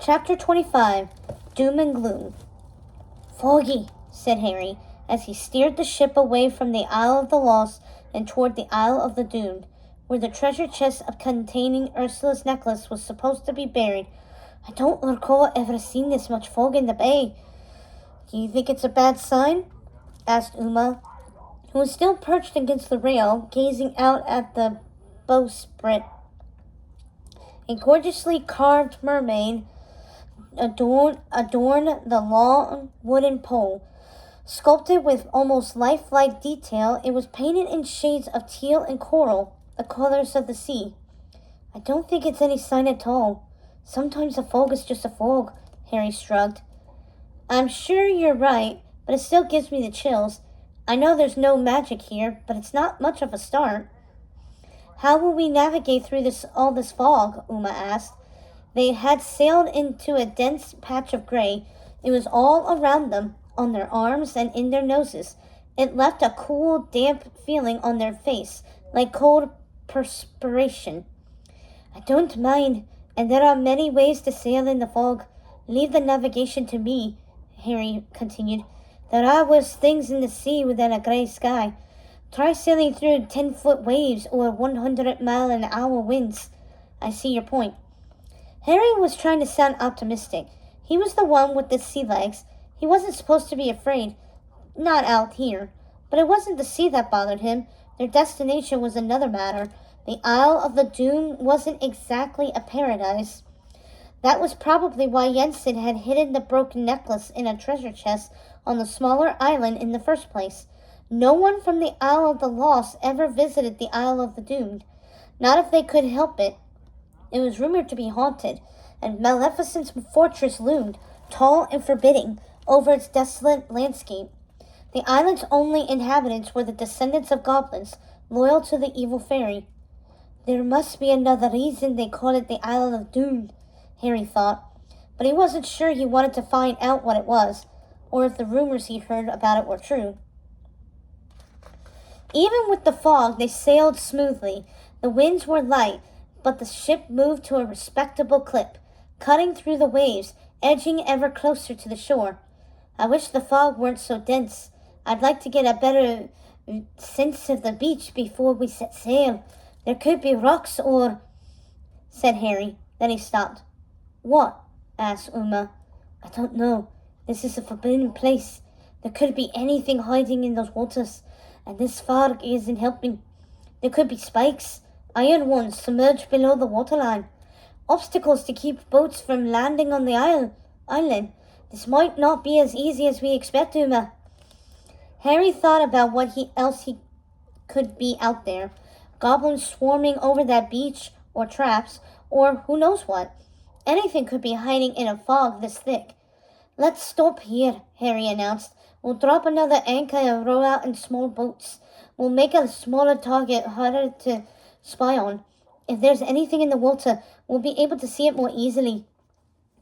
Chapter 25, Doom and Gloom. "Foggy," said Harry, as he steered the ship away from the Isle of the Lost and toward the Isle of the Doomed, where the treasure chest containing Ursula's necklace was supposed to be buried. "I don't recall ever seeing this much fog in the bay." "Do you think it's a bad sign?" asked Uma, who was still perched against the rail, gazing out at the bowsprit. A gorgeously carved mermaid adorn the long wooden pole. Sculpted with almost lifelike detail, it was painted in shades of teal and coral, the colors of the sea. "I don't think it's any sign at all. Sometimes a fog is just a fog," Harry shrugged. "I'm sure you're right, but it still gives me the chills. I know there's no magic here, but it's not much of a start." "How will we navigate through all this fog?" Uma asked. They had sailed into a dense patch of gray. It was all around them, on their arms and in their noses. It left a cool, damp feeling on their face, like cold perspiration. "I don't mind, and there are many ways to sail in the fog. Leave the navigation to me," Harry continued. "There are worse things in the sea than a gray sky. Try sailing through 10-foot waves or 100-mile-an-hour winds." "I see your point." Harry was trying to sound optimistic. He was the one with the sea legs. He wasn't supposed to be afraid. Not out here. But it wasn't the sea that bothered him. Their destination was another matter. The Isle of the Doomed wasn't exactly a paradise. That was probably why Yensid had hidden the broken necklace in a treasure chest on the smaller island in the first place. No one from the Isle of the Lost ever visited the Isle of the Doomed. Not if they could help it. It was rumored to be haunted, and Maleficent's fortress loomed, tall and forbidding, over its desolate landscape. The island's only inhabitants were the descendants of goblins, loyal to the evil fairy. There must be another reason they call it the Isle of Doom, Harry thought, but he wasn't sure he wanted to find out what it was, or if the rumors he heard about it were true. Even with the fog, they sailed smoothly. The winds were light, but the ship moved to a respectable clip, cutting through the waves, edging ever closer to the shore. "I wish the fog weren't so dense. I'd like to get a better sense of the beach before we set sail. There could be rocks or—" said Harry. Then he stopped. "What?" asked Uma. "I don't know. This is a forbidden place. There could be anything hiding in those waters, and this fog isn't helping. There could be spikes, iron ones submerged below the waterline. Obstacles to keep boats from landing on the island. This might not be as easy as we expect, Uma." Harry thought about what else could be out there. Goblins swarming over that beach, or traps, or who knows what. Anything could be hiding in a fog this thick. "Let's stop here," Harry announced. "We'll drop another anchor and row out in small boats. We'll make a smaller target harder to spy on. If there's anything in the water, we'll be able to see it more easily."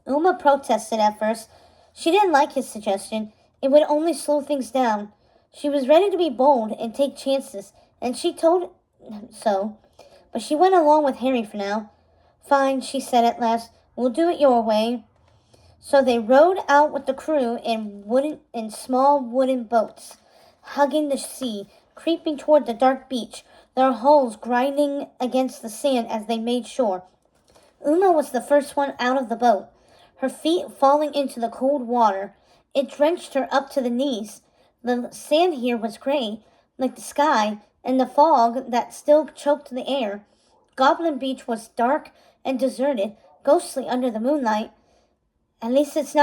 Uma protested at first. She didn't like his suggestion. It would only slow things down. She was ready to be bold and take chances, and she told him so. But she went along with Harry for now. "Fine," she said at last. "We'll do it your way." So they rowed out with the crew in small wooden boats, hugging the sea, creeping toward the dark beach, their hulls grinding against the sand as they made shore. Uma was the first one out of the boat, her feet falling into the cold water. It drenched her up to the knees. The sand here was gray, like the sky, and the fog that still choked the air. Goblin Beach was dark and deserted, ghostly under the moonlight. At least it's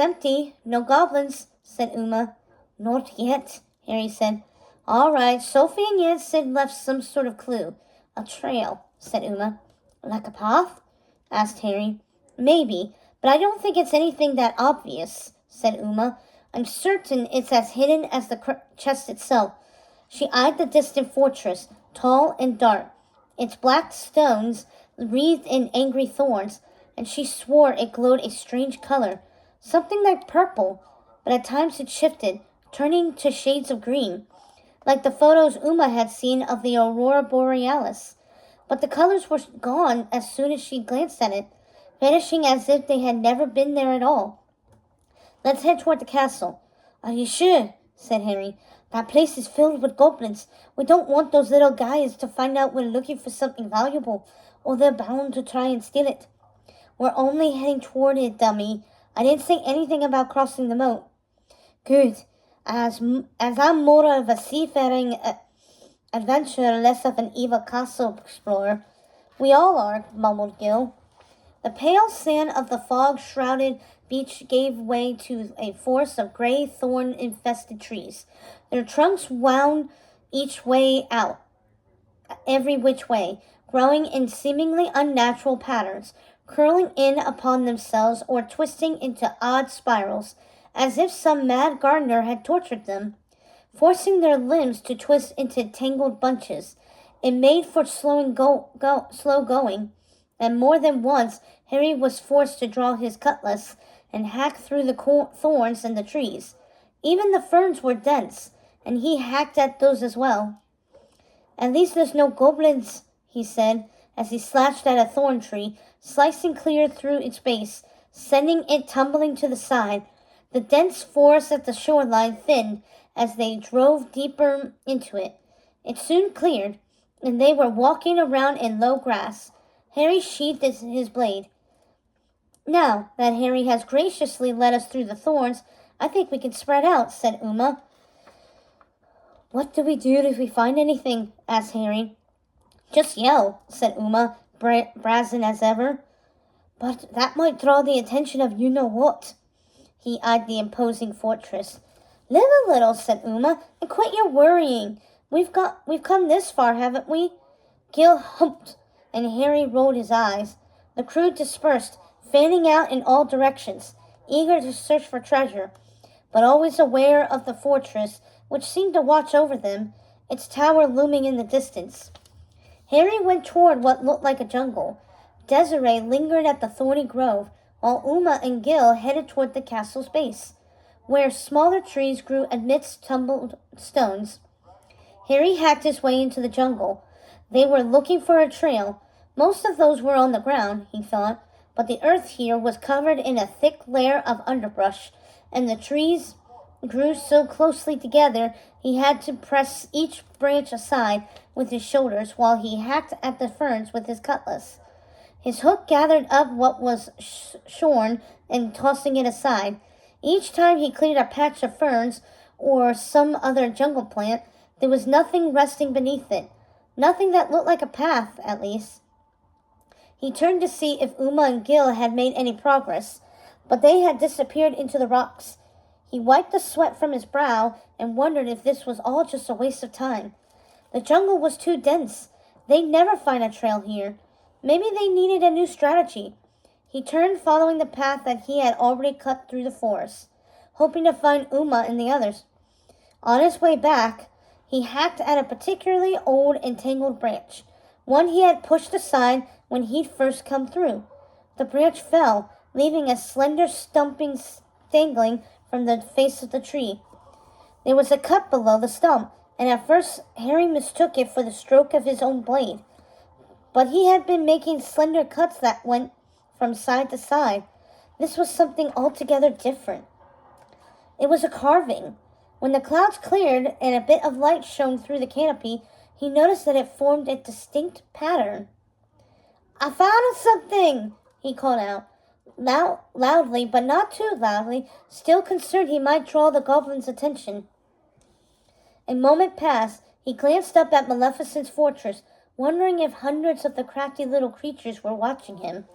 empty. No goblins," said Uma. "Not yet," Harry said. "All right, Sophie and Yensid left some sort of clue. A trail," said Uma. "Like a path?" asked Harry. "Maybe, but I don't think it's anything that obvious," said Uma. "I'm certain it's as hidden as the chest itself." She eyed the distant fortress, tall and dark, its black stones wreathed in angry thorns, and she swore it glowed a strange color, something like purple, but at times it shifted, turning to shades of green, like the photos Uma had seen of the Aurora Borealis. But the colors were gone as soon as she glanced at it. vanishing as if they had never been there at all. "Let's head toward the castle." "Are you sure?" said Harry. "That place is filled with goblins. We don't want those little guys to find out we're looking for something valuable, or they're bound to try and steal it." "We're only heading toward it, dummy. I didn't say anything about crossing the moat." "Good. As I'm more of a seafaring adventurer, less of an evil castle explorer." "We all are," mumbled Gil. The pale sand of the fog-shrouded beach gave way to a forest of gray, thorn-infested trees. Their trunks wound every which way, growing in seemingly unnatural patterns, curling in upon themselves or twisting into odd spirals, as if some mad gardener had tortured them, forcing their limbs to twist into tangled bunches. It made for slow going, and more than once Harry was forced to draw his cutlass and hack through the thorns and the trees. Even the ferns were dense, and he hacked at those as well. "At least there's no goblins," he said, as he slashed at a thorn tree, slicing clear through its base, sending it tumbling to the side. The dense forest at the shoreline thinned as they drove deeper into it. It soon cleared, and they were walking around in low grass. Harry sheathed his blade. "Now that Harry has graciously led us through the thorns, I think we can spread out," said Uma. "What do we do if we find anything?" asked Harry. "Just yell," said Uma, brazen as ever. "But that might draw the attention of you-know-what." He eyed the imposing fortress. "Live a little," said Uma, "and quit your worrying. We've come this far, haven't we?" Gil humped, and Harry rolled his eyes. The crew dispersed, fanning out in all directions, eager to search for treasure, but always aware of the fortress, which seemed to watch over them, its tower looming in the distance. Harry went toward what looked like a jungle. Desiree lingered at the thorny grove, while Uma and Gil headed toward the castle's base, where smaller trees grew amidst tumbled stones. Harry hacked his way into the jungle. They were looking for a trail. Most of those were on the ground, he thought, but the earth here was covered in a thick layer of underbrush, and the trees grew so closely together he had to press each branch aside with his shoulders while he hacked at the ferns with his cutlass. His hook gathered up what was shorn and tossing it aside. Each time he cleared a patch of ferns or some other jungle plant, there was nothing resting beneath it. Nothing that looked like a path, at least. He turned to see if Uma and Gil had made any progress, but they had disappeared into the rocks. He wiped the sweat from his brow and wondered if this was all just a waste of time. The jungle was too dense. They'd never find a trail here. Maybe they needed a new strategy. He turned, following the path that he had already cut through the forest, hoping to find Uma and the others. On his way back, he hacked at a particularly old and tangled branch, one he had pushed aside when he'd first come through. The branch fell, leaving a slender stumping dangling from the face of the tree. There was a cut below the stump, and at first Harry mistook it for the stroke of his own blade. But he had been making slender cuts that went from side to side. This was something altogether different. It was a carving. When the clouds cleared and a bit of light shone through the canopy, he noticed that it formed a distinct pattern. "I found something!" he called out, loudly, but not too loudly, still concerned he might draw the goblin's attention. A moment passed. He glanced up at Maleficent's fortress, wondering if hundreds of the crafty little creatures were watching him.